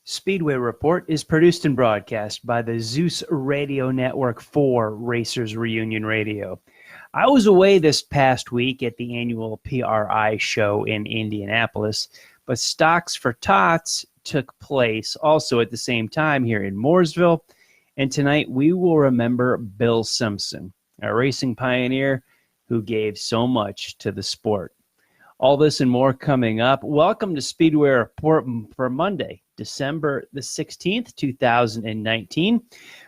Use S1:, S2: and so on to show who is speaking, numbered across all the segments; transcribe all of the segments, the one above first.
S1: Speedway Report is produced and broadcast by the Zeus Radio Network for Racers Reunion Radio. I was away this past week at the annual PRI show in Indianapolis, but Stocks for Tots took place also at the same time here in Mooresville, and tonight we will remember Bill Simpson, a racing pioneer who gave so much to the sport. All this and more coming up. Welcome to Speedway Report for Monday, December the 16th, 2019.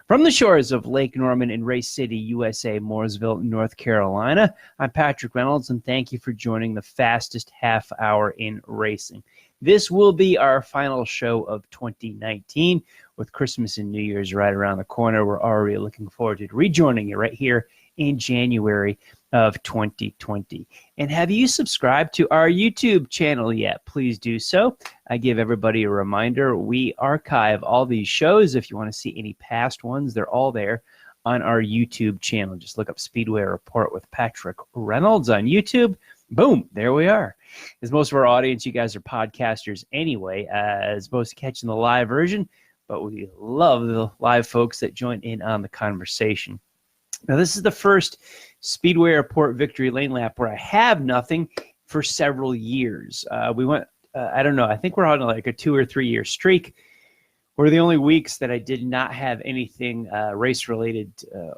S1: From the shores of Lake Norman in Race City, USA, Mooresville, North Carolina, I'm Patrick Reynolds, and thank you for joining the fastest half hour in racing. This will be our final show of 2019. With Christmas and New Year's right around the corner, we're already looking forward to rejoining you right here in January of 2020. And have you subscribed to our YouTube channel yet? Please do so. I give everybody a reminder, we archive all these shows. If you want to see any past ones, they're all there on our YouTube channel. Just look up Speedway Report with Patrick Reynolds on YouTube. Boom, there we are. As most of our audience, you guys are podcasters anyway, as opposed to catching the live version, but we love the live folks that join in on the conversation. Now, this is the first Speedway Report Victory Lane Lap where I have nothing for several years. We went, I don't know, I think we're on like a 2 or 3 year streak where the only weeks that I did not have anything race-related,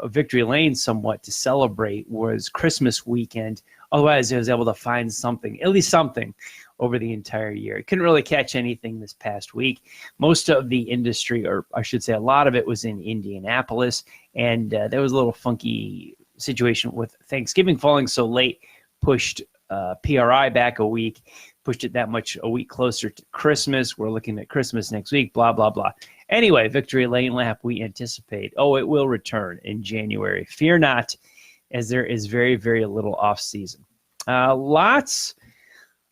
S1: Victory Lane somewhat to celebrate was Christmas weekend. Otherwise, I was able to find something, at least something, over the entire year. I couldn't really catch anything this past week. Most of the industry, or I should say a lot of it, was in Indianapolis, and there was a little funky situation with Thanksgiving falling so late, pushed PRI back a week, pushed it that much a week closer to Christmas. We're looking at Christmas next week, blah, blah, blah. Anyway, Victory Lane Lap, we anticipate, it will return in January. Fear not, as there is very, very little off-season. Lots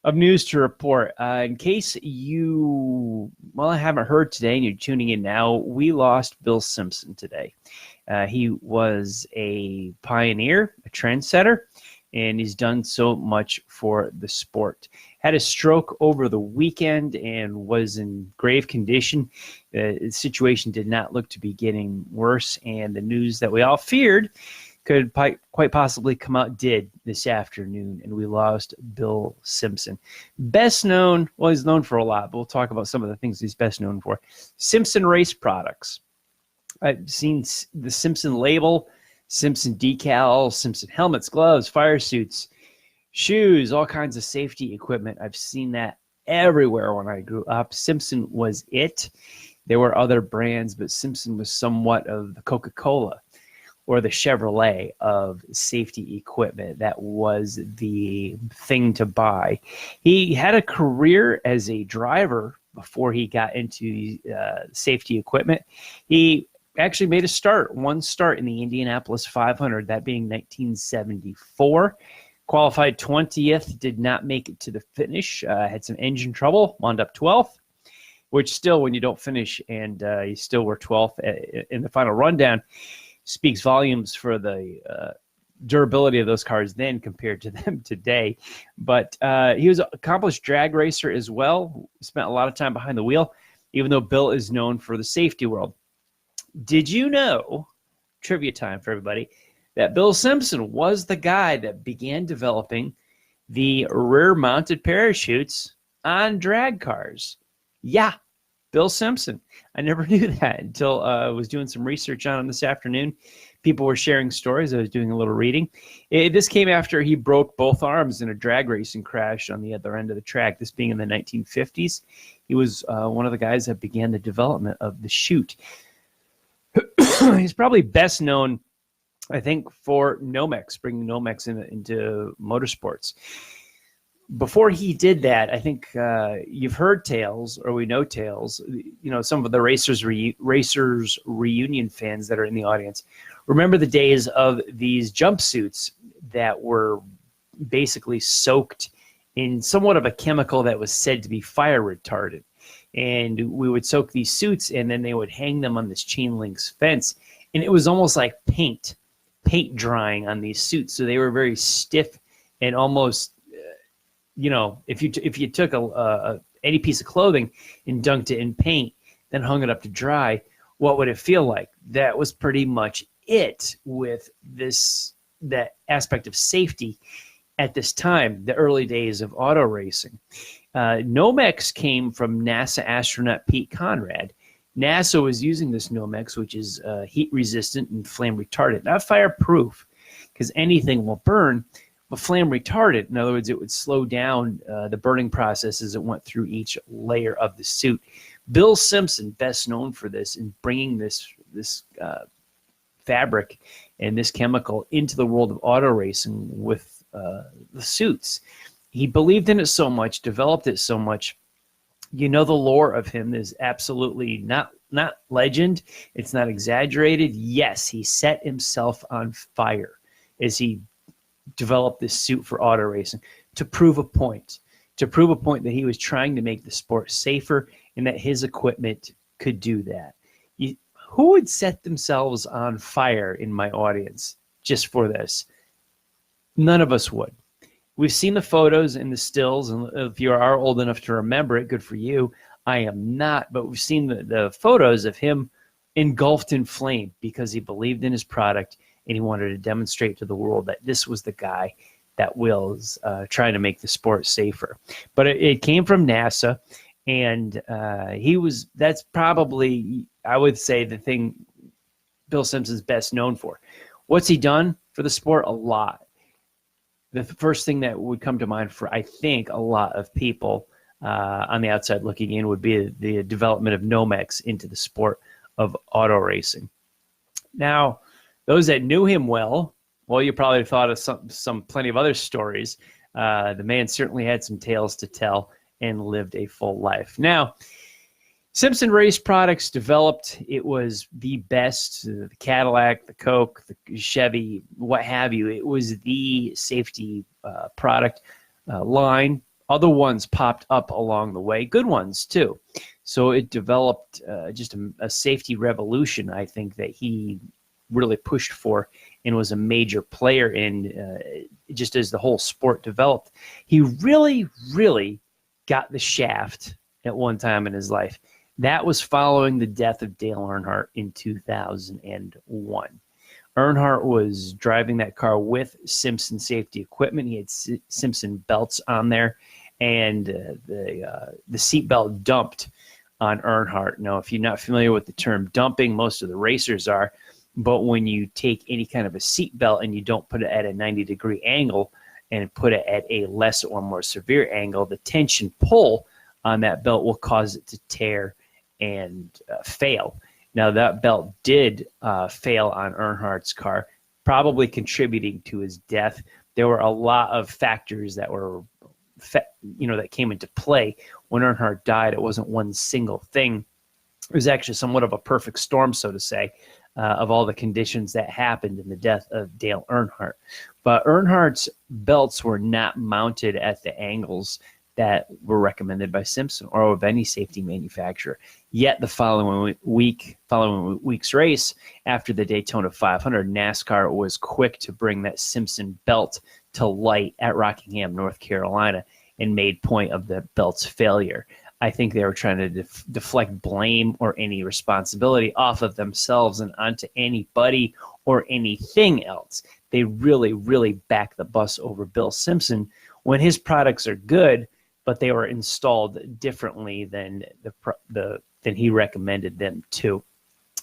S1: of news to report. In case you, haven't heard today and you're tuning in now, we lost Bill Simpson today. He was a pioneer, a trendsetter, and he's done so much for the sport. Had a stroke over the weekend and was in grave condition. The situation did not look to be getting worse, and the news that we all feared could quite possibly come out did this afternoon, and we lost Bill Simpson. Best known, he's known for a lot, but we'll talk about some of the things he's best known for. Simpson Race Products. I've seen the Simpson label, Simpson decal, Simpson helmets, gloves, fire suits, shoes, all kinds of safety equipment. I've seen that everywhere when I grew up. Simpson was it. There were other brands, but Simpson was somewhat of the Coca-Cola or the Chevrolet of safety equipment. That was the thing to buy. He had a career as a driver before he got into safety equipment. He actually made one start in the Indianapolis 500, that being 1974. Qualified 20th, did not make it to the finish, had some engine trouble, wound up 12th, which still, when you don't finish and you still were 12th in the final rundown, speaks volumes for the durability of those cars then compared to them today. But he was an accomplished drag racer as well. Spent a lot of time behind the wheel, even though Bill is known for the safety world. Did you know, trivia time for everybody, that Bill Simpson was the guy that began developing the rear-mounted parachutes on drag cars? Yeah, Bill Simpson. I never knew that until I was doing some research on him this afternoon. People were sharing stories. I was doing a little reading. This came after he broke both arms in a drag racing crash on the other end of the track, this being in the 1950s. He was one of the guys that began the development of the chute. He's probably best known, I think, for Nomex, bringing Nomex into motorsports. Before he did that, I think you've heard tales, or we know tales, some of the Racers Reunion fans that are in the audience remember the days of these jumpsuits that were basically soaked in somewhat of a chemical that was said to be fire retardant. And we would soak these suits, and then they would hang them on this chain link fence. And it was almost like paint drying on these suits. So they were very stiff and almost, if you took any piece of clothing and dunked it in paint, then hung it up to dry, what would it feel like? That was pretty much it with that aspect of safety at this time, the early days of auto racing. Nomex came from NASA astronaut Pete Conrad. NASA was using this Nomex, which is heat resistant and flame retardant, not fireproof, because anything will burn, but flame retardant. In other words, it would slow down the burning process as it went through each layer of the suit. Bill Simpson, best known for this, in bringing this fabric and this chemical into the world of auto racing with the suits. He believed in it so much, developed it so much. The lore of him is absolutely not legend. It's not exaggerated. Yes, he set himself on fire as he developed this suit for auto racing to prove a point that he was trying to make the sport safer and that his equipment could do that. Who would set themselves on fire in my audience just for this? None of us would. We've seen the photos and the stills, and if you are old enough to remember it, good for you. I am not, but we've seen the photos of him engulfed in flame because he believed in his product and he wanted to demonstrate to the world that this was the guy that was trying to make the sport safer. But it came from NASA, and that's probably, I would say, the thing Bill Simpson's best known for. What's he done for the sport? A lot. The first thing that would come to mind for, I think, a lot of people on the outside looking in would be the development of Nomex into the sport of auto racing. Now, those that knew him well, you probably thought of some plenty of other stories. The man certainly had some tales to tell and lived a full life. Now, Simpson Race Products developed, it was the best, the Cadillac, the Coke, the Chevy, what have you. It was the safety product line. Other ones popped up along the way, good ones too. So it developed just a safety revolution, I think, that he really pushed for and was a major player in just as the whole sport developed. He really, really got the shaft at one time in his life. That was following the death of Dale Earnhardt in 2001. Earnhardt was driving that car with Simpson safety equipment. He had Simpson belts on there, and the seatbelt dumped on Earnhardt. Now, if you're not familiar with the term dumping, most of the racers are, but when you take any kind of a seatbelt and you don't put it at a 90-degree angle and put it at a less or more severe angle, the tension pull on that belt will cause it to tear and fail. Now, that belt did fail on Earnhardt's car, probably contributing to his death. There were a lot of factors that were, that came into play when Earnhardt died. It wasn't one single thing. It was actually somewhat of a perfect storm, so to say, of all the conditions that happened in the death of Dale Earnhardt. But Earnhardt's belts were not mounted at the angles that were recommended by Simpson or of any safety manufacturer. Yet the following week's race, after the Daytona 500, NASCAR was quick to bring that Simpson belt to light at Rockingham, North Carolina, and made point of the belt's failure. I think they were trying to deflect blame or any responsibility off of themselves and onto anybody or anything else. They really, really backed the bus over Bill Simpson when his products are good, but they were installed differently than than he recommended them to.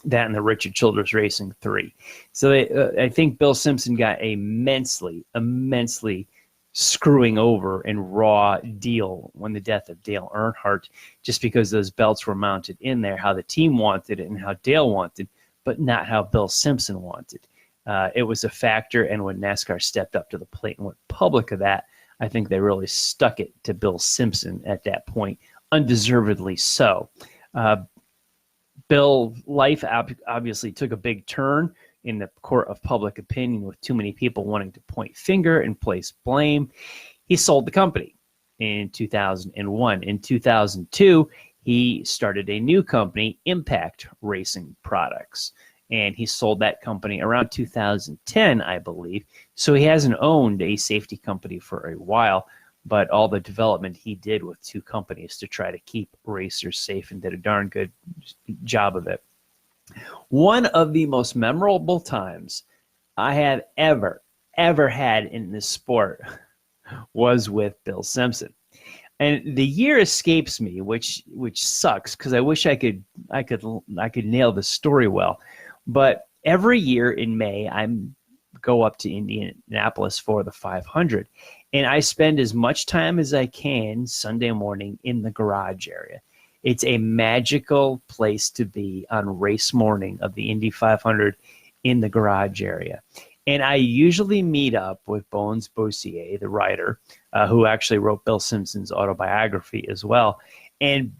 S1: That and the Richard Childress Racing 3. So I think Bill Simpson got a immensely screwing over and raw deal when the death of Dale Earnhardt, just because those belts were mounted in there, how the team wanted it and how Dale wanted, but not how Bill Simpson wanted. It was a factor, and when NASCAR stepped up to the plate and went public of that, I think they really stuck it to Bill Simpson at that point, undeservedly so. Bill's life obviously took a big turn in the court of public opinion with too many people wanting to point finger and place blame. He sold the company in 2001. In 2002, he started a new company, Impact Racing Products, and he sold that company around 2010, I believe. So he hasn't owned a safety company for a while, but all the development he did with two companies to try to keep racers safe, and did a darn good job of it. One of the most memorable times I have ever had in this sport was with Bill Simpson. And the year escapes me, which sucks, because I wish I could nail the story well. But every year in May, I go up to Indianapolis for the 500, and I spend as much time as I can Sunday morning in the garage area. It's a magical place to be on race morning of the Indy 500 in the garage area. And I usually meet up with Bones Bossier, the writer, who actually wrote Bill Simpson's autobiography as well. And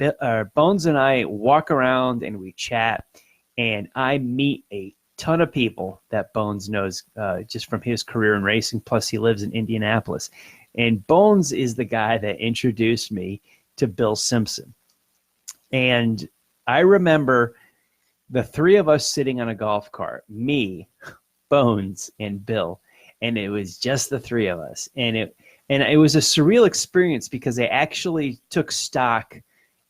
S1: Bones and I walk around and we chat, and I meet a ton of people that Bones knows just from his career in racing, plus he lives in Indianapolis. And Bones is the guy that introduced me to Bill Simpson. And I remember the three of us sitting on a golf cart, me, Bones, and Bill, and it was just the three of us. And it was a surreal experience, because I actually took stock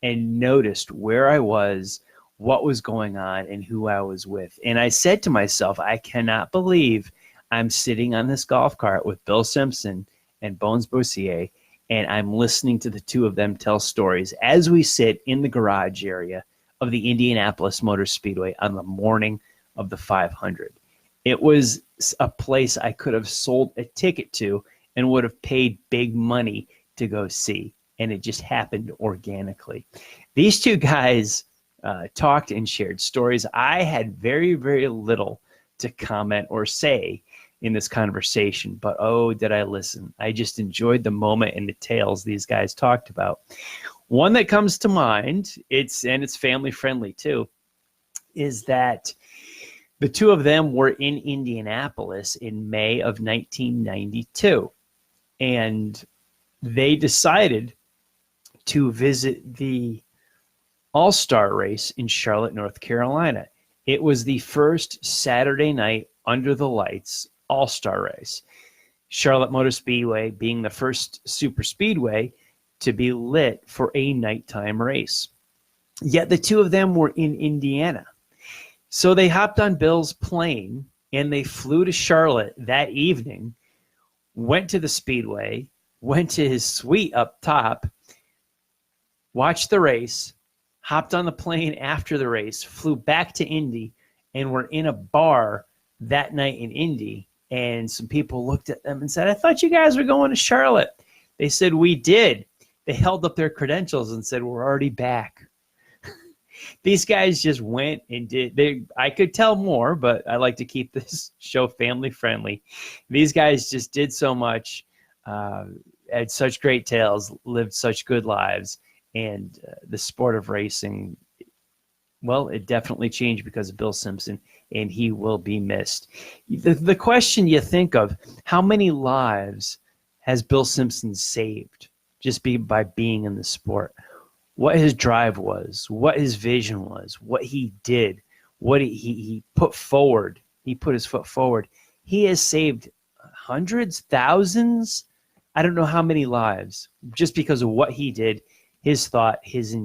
S1: and noticed where I was, what was going on, and who I was with. And I said to myself, I cannot believe I'm sitting on this golf cart with Bill Simpson and Bones Bossier, and I'm listening to the two of them tell stories as we sit in the garage area of the Indianapolis Motor Speedway on the morning of the 500. It was a place I could have sold a ticket to and would have paid big money to go see, and it just happened organically. These two guys talked and shared stories. I had very, very little to comment or say in this conversation, but oh, did I listen. I just enjoyed the moment and the tales these guys talked about. One that comes to mind, it's family friendly too, is that the two of them were in Indianapolis in May of 1992, and they decided to visit the All-Star race in Charlotte, North Carolina. It was the first Saturday night under the lights All-Star race. Charlotte Motor Speedway being the first super speedway to be lit for a nighttime race. Yet the two of them were in Indiana. So they hopped on Bill's plane and they flew to Charlotte that evening, went to the speedway, went to his suite up top, watched the race, hopped on the plane after the race, flew back to Indy, and were in a bar that night in Indy. And some people looked at them and said, I thought you guys were going to Charlotte. They said, we did. They held up their credentials and said, we're already back. These guys just went and did. I could tell more, but I like to keep this show family friendly. These guys just did so much, had such great tales, lived such good lives, and the sport of racing, well, it definitely changed because of Bill Simpson, and he will be missed. The question you think of, how many lives has Bill Simpson saved just by being in the sport? What his drive was, what his vision was, what he did, what he put forward. He put his foot forward. He has saved hundreds, thousands, I don't know how many lives, just because of what he did, his thought, his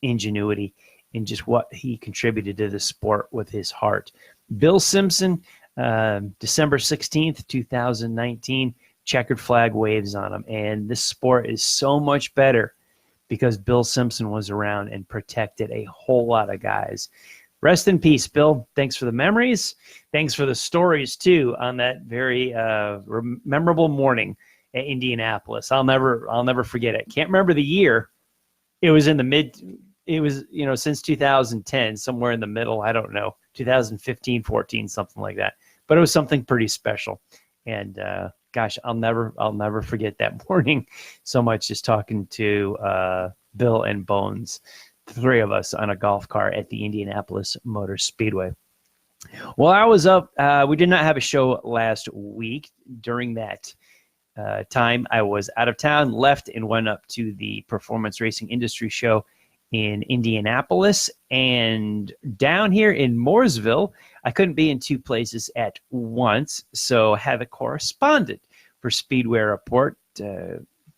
S1: ingenuity, and just what he contributed to the sport with his heart. Bill Simpson, December 16th, 2019, checkered flag waves on him. And this sport is so much better because Bill Simpson was around and protected a whole lot of guys. Rest in peace, Bill. Thanks for the memories. Thanks for the stories, too, on that very memorable morning at Indianapolis. I'll never forget it. Can't remember the year. It was since 2010, somewhere in the middle, I don't know, 2015, 14, something like that. But it was something pretty special. And gosh, I'll never forget that morning so much, just talking to Bill and Bones, the three of us on a golf cart at the Indianapolis Motor Speedway. Well, I was up. We did not have a show last week. During that time, I was out of town, left and went up to the Performance Racing Industry Show in Indianapolis, and down here in Mooresville. I couldn't be in two places at once, so I have a correspondent for Speedway Report,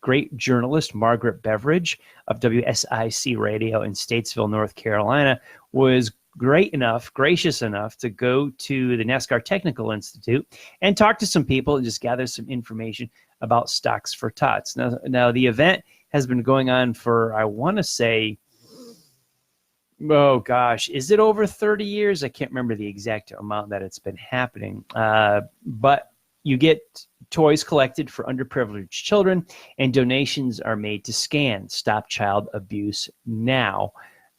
S1: great journalist Margaret Beveridge of WSIC Radio in Statesville, North Carolina, was gracious enough to go to the NASCAR Technical Institute and talk to some people and just gather some information about Stocks for Tots. Now the event has been going on for, I want to say, oh gosh, is it over 30 years? I can't remember the exact amount that it's been happening. But you get toys collected for underprivileged children, and donations are made to SCAN, Stop Child Abuse Now.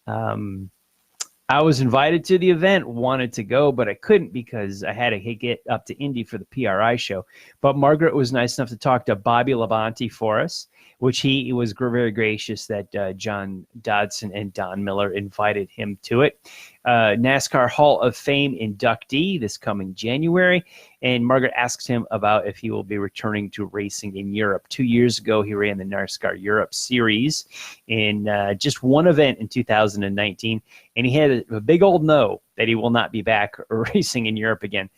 S1: I was invited to the event, wanted to go, but I couldn't because I had to get up to Indy for the PRI show. But Margaret was nice enough to talk to Bobby Labonte for us, which he was very gracious that John Dodson and Don Miller invited him to it. NASCAR Hall of Fame inductee this coming January. And Margaret asked him about if he will be returning to racing in Europe. 2 years ago, he ran the NASCAR Europe Series in just one event in 2019. And he had a big old no that he will not be back racing in Europe again.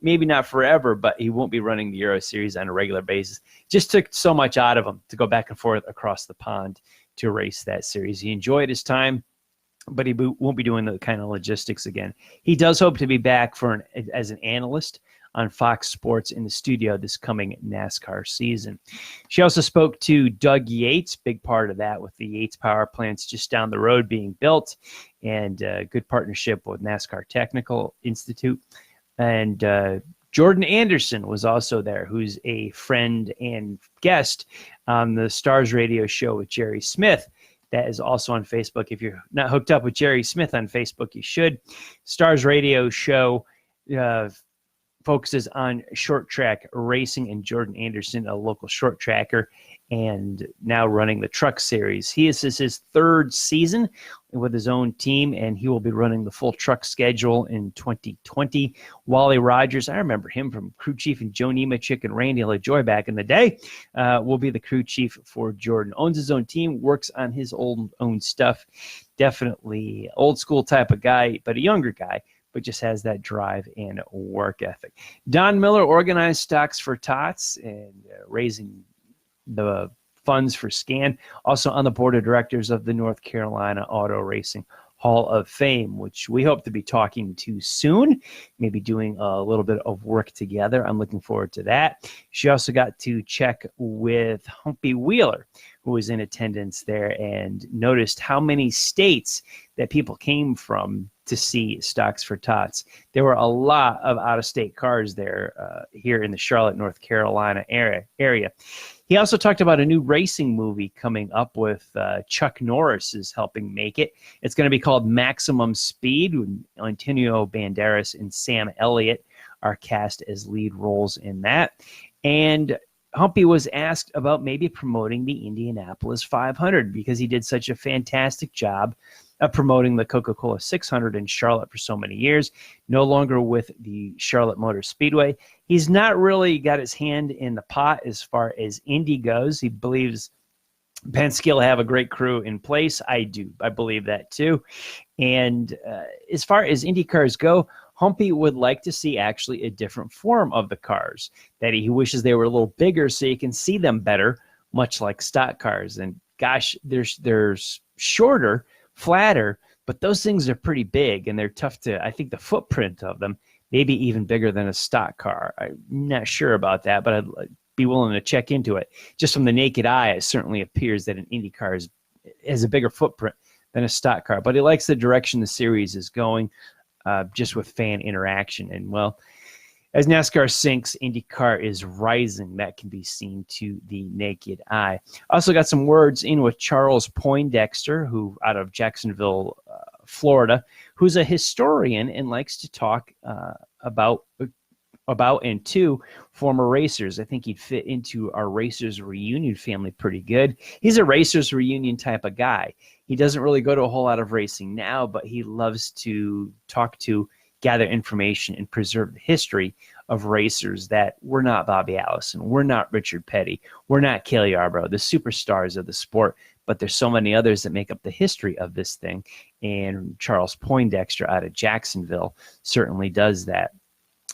S1: Maybe not forever, but he won't be running the Euro Series on a regular basis. Just took so much out of him to go back and forth across the pond to race that series. He enjoyed his time, but he won't be doing the kind of logistics again. He does hope to be back as an analyst on Fox Sports in the studio this coming NASCAR season. She also spoke to Doug Yates, big part of that with the Yates power plants just down the road being built, and good partnership with NASCAR Technical Institute. And Jordan Anderson was also there, who's a friend and guest on the Stars Radio show with Jerry Smith. That is also on Facebook. If you're not hooked up with Jerry Smith on Facebook, you should. Stars Radio show focuses on short track racing, and Jordan Anderson, a local short tracker, and now running the truck series. This is his third season with his own team, and he will be running the full truck schedule in 2020. Wally Rogers, I remember him from crew chief and Joe Nemechek and Randy LaJoy back in the day, will be the crew chief for Jordan. Owns his own team, works on his own stuff. Definitely old school type of guy, but a younger guy, but just has that drive and work ethic. Don Miller organized Stocks for Tots and raising the funds for SCAN. Also on the board of directors of the North Carolina Auto Racing Hall of Fame, which we hope to be talking to soon, maybe doing a little bit of work together. I'm looking forward to that. She also got to check with Humpy Wheeler, who was in attendance there, and noticed how many states that people came from to see Stocks for Tots. There were a lot of out-of-state cars there here in the Charlotte, North Carolina area. He also talked about a new racing movie coming up with Chuck Norris is helping make it. It's going to be called Maximum Speed. Antonio Banderas and Sam Elliott are cast as lead roles in that. And Humpy was asked about maybe promoting the Indianapolis 500 because he did such a fantastic job of promoting the Coca-Cola 600 in Charlotte for so many years, no longer with the Charlotte Motor Speedway. He's not really got his hand in the pot as far as Indy goes. He believes Penske will have a great crew in place. I do. I believe that too. And as far as Indy cars go, Humpy would like to see actually a different form of the cars, that he wishes they were a little bigger so you can see them better, much like stock cars. And gosh, there's shorter, flatter, but those things are pretty big and they're tough to, I think the footprint of them may be even bigger than a stock car. I'm not sure about that, but I'd be willing to check into it. Just from the naked eye, it certainly appears that an Indy car has a bigger footprint than a stock car, but he likes the direction the series is going, just with fan interaction. And well, as NASCAR sinks, IndyCar is rising. That can be seen to the naked eye. Also got some words in with Charles Poindexter, who out of Jacksonville, Florida, who's a historian and likes to talk about and to former racers. I think he'd fit into our Racers Reunion family pretty good. He's a Racers Reunion type of guy. He doesn't really go to a whole lot of racing now, but he loves to talk to, gather information, and preserve the history of racers that were not Bobby Allison, we're not Richard Petty, we're not Cale Yarborough, the superstars of the sport, but there's so many others that make up the history of this thing, and Charles Poindexter out of Jacksonville certainly does that.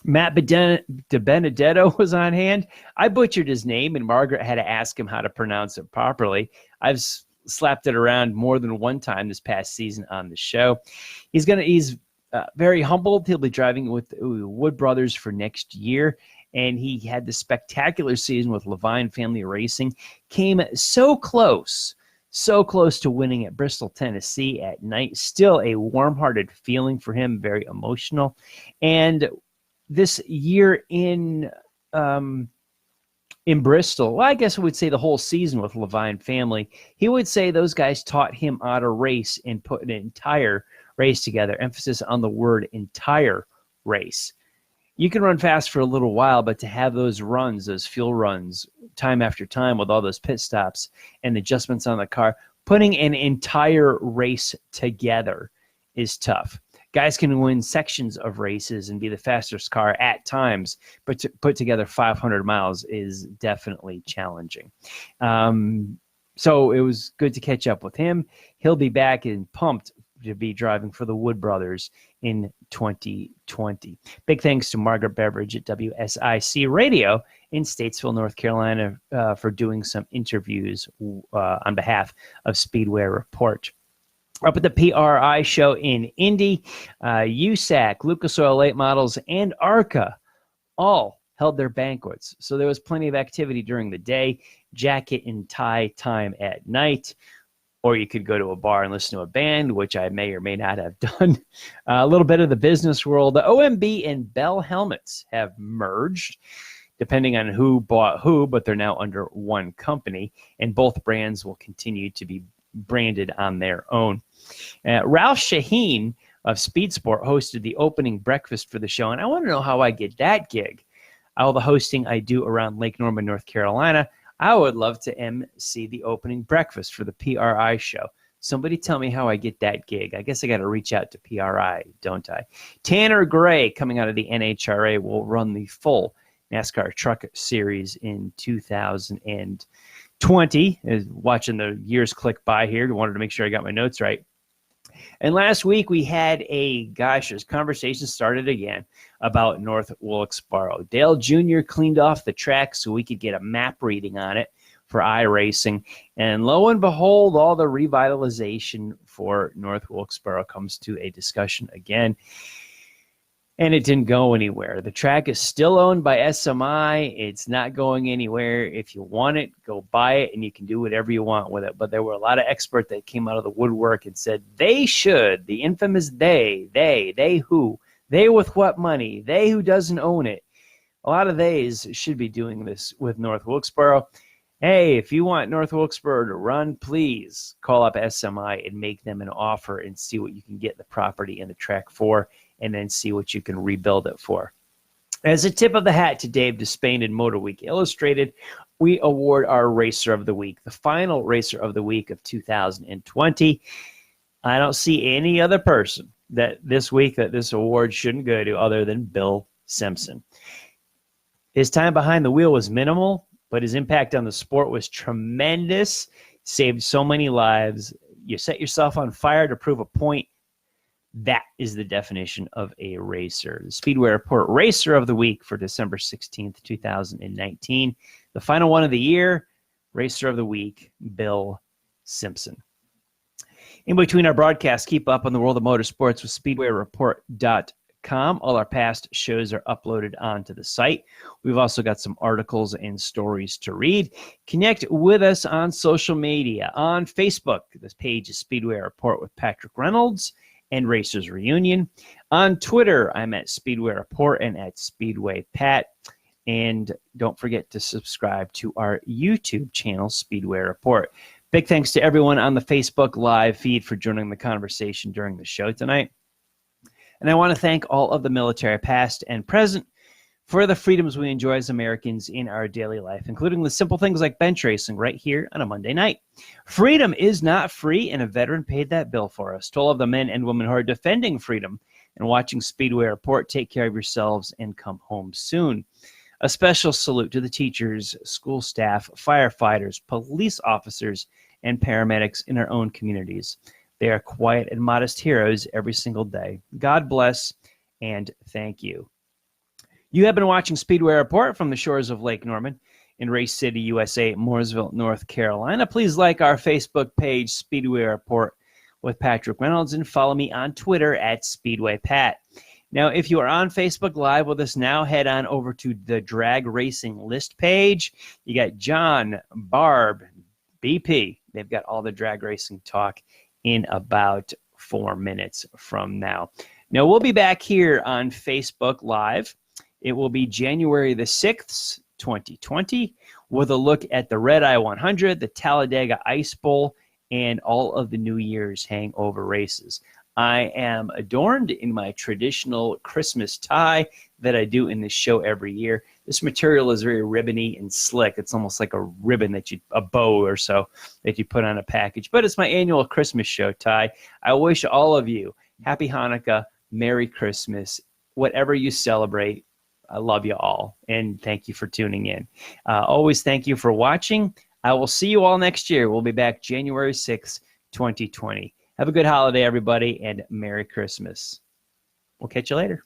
S1: Matt DiBenedetto was on hand. I butchered his name, and Margaret had to ask him how to pronounce it properly. I've slapped it around more than one time this past season on the show. He's very humbled. He'll be driving with Wood Brothers for next year, and he had this spectacular season with Levine Family Racing. Came so close to winning at Bristol, Tennessee at night. Still a warm-hearted feeling for him, very emotional. And this year in Bristol, well, I guess I would say the whole season with Levine Family, he would say those guys taught him how to race and put an entire race together. Emphasis on the word entire race. You can run fast for a little while, but to have those runs, those fuel runs, time after time with all those pit stops and adjustments on the car, putting an entire race together is tough. Guys can win sections of races and be the fastest car at times, but to put together 500 miles is definitely challenging. So it was good to catch up with him. He'll be back and pumped to be driving for the Wood Brothers in 2020. Big thanks to Margaret Beveridge at WSIC Radio in Statesville, North Carolina, for doing some interviews on behalf of Speedway Report. Up at the PRI show in Indy, USAC, Lucas Oil Late Models, and ARCA all held their banquets. So there was plenty of activity during the day, jacket and tie time at night. Or you could go to a bar and listen to a band, which I may or may not have done. A little bit of the business world. The OMB and Bell helmets have merged, depending on who bought who, but they're now under one company, and both brands will continue to be branded on their own. Ralph Shaheen of Speed Sport hosted the opening breakfast for the show, and I want to know how I get that gig. All the hosting I do around Lake Norman, North Carolina, I would love to MC the opening breakfast for the PRI show. Somebody tell me how I get that gig. I guess I got to reach out to PRI, don't I? Tanner Gray, coming out of the NHRA, will run the full NASCAR Truck Series in 2020. Watching the years click by here, wanted to make sure I got my notes right. And last week we had this conversation started again about North Wilkesboro. Dale Jr. cleaned off the track so we could get a map reading on it for iRacing. And lo and behold, all the revitalization for North Wilkesboro comes to a discussion again. And it didn't go anywhere. The track is still owned by SMI. It's not going anywhere. If you want it, go buy it, and you can do whatever you want with it. But there were a lot of experts that came out of the woodwork and said they should, the infamous they who, they with what money, they who doesn't own it. A lot of theys should be doing this with North Wilkesboro. Hey, if you want North Wilkesboro to run, please call up SMI and make them an offer and see what you can get the property and the track for, and then see what you can rebuild it for. As a tip of the hat to Dave Despain and Motor Week Illustrated, we award our Racer of the Week, the final Racer of the Week of 2020. I don't see any other person that this week that this award shouldn't go to other than Bill Simpson. His time behind the wheel was minimal, but his impact on the sport was tremendous. Saved so many lives. You set yourself on fire to prove a point. That is the definition of a racer. The Speedway Report Racer of the Week for December 16th, 2019. The final one of the year, Racer of the Week, Bill Simpson. In between our broadcasts, keep up on the world of motorsports with SpeedwayReport.com. All our past shows are uploaded onto the site. We've also got some articles and stories to read. Connect with us on social media. On Facebook, this page is Speedway Report with Patrick Reynolds and Racers Reunion. On Twitter, I'm at Speedway Report and at Speedway Pat. And don't forget to subscribe to our YouTube channel, Speedway Report. Big thanks to everyone on the Facebook Live feed for joining the conversation during the show tonight. And I want to thank all of the military, past and present, for the freedoms we enjoy as Americans in our daily life, including the simple things like bench racing right here on a Monday night. Freedom is not free, and a veteran paid that bill for us. To all of the men and women who are defending freedom and watching Speedway Report, take care of yourselves and come home soon. A special salute to the teachers, school staff, firefighters, police officers, and paramedics in our own communities. They are quiet and modest heroes every single day. God bless and thank you. You have been watching Speedway Report from the shores of Lake Norman in Race City, USA, Mooresville, North Carolina. Please like our Facebook page, Speedway Report with Patrick Reynolds, and follow me on Twitter at SpeedwayPat. Now, if you are on Facebook Live with us now, head on over to the Drag Racing List page. You got John, Barb, BP. They've got all the drag racing talk in about 4 minutes from now. Now, we'll be back here on Facebook Live. It will be January the 6th, 2020, with a look at the Red Eye 100, the Talladega Ice Bowl, and all of the New Year's hangover races. I am adorned in my traditional Christmas tie that I do in this show every year. This material is very ribbony and slick. It's almost like a ribbon a bow or so that you put on a package. But it's my annual Christmas show tie. I wish all of you Happy Hanukkah, Merry Christmas, whatever you celebrate. I love you all, and thank you for tuning in. Always thank you for watching. I will see you all next year. We'll be back January 6th, 2020. Have a good holiday, everybody, and Merry Christmas. We'll catch you later.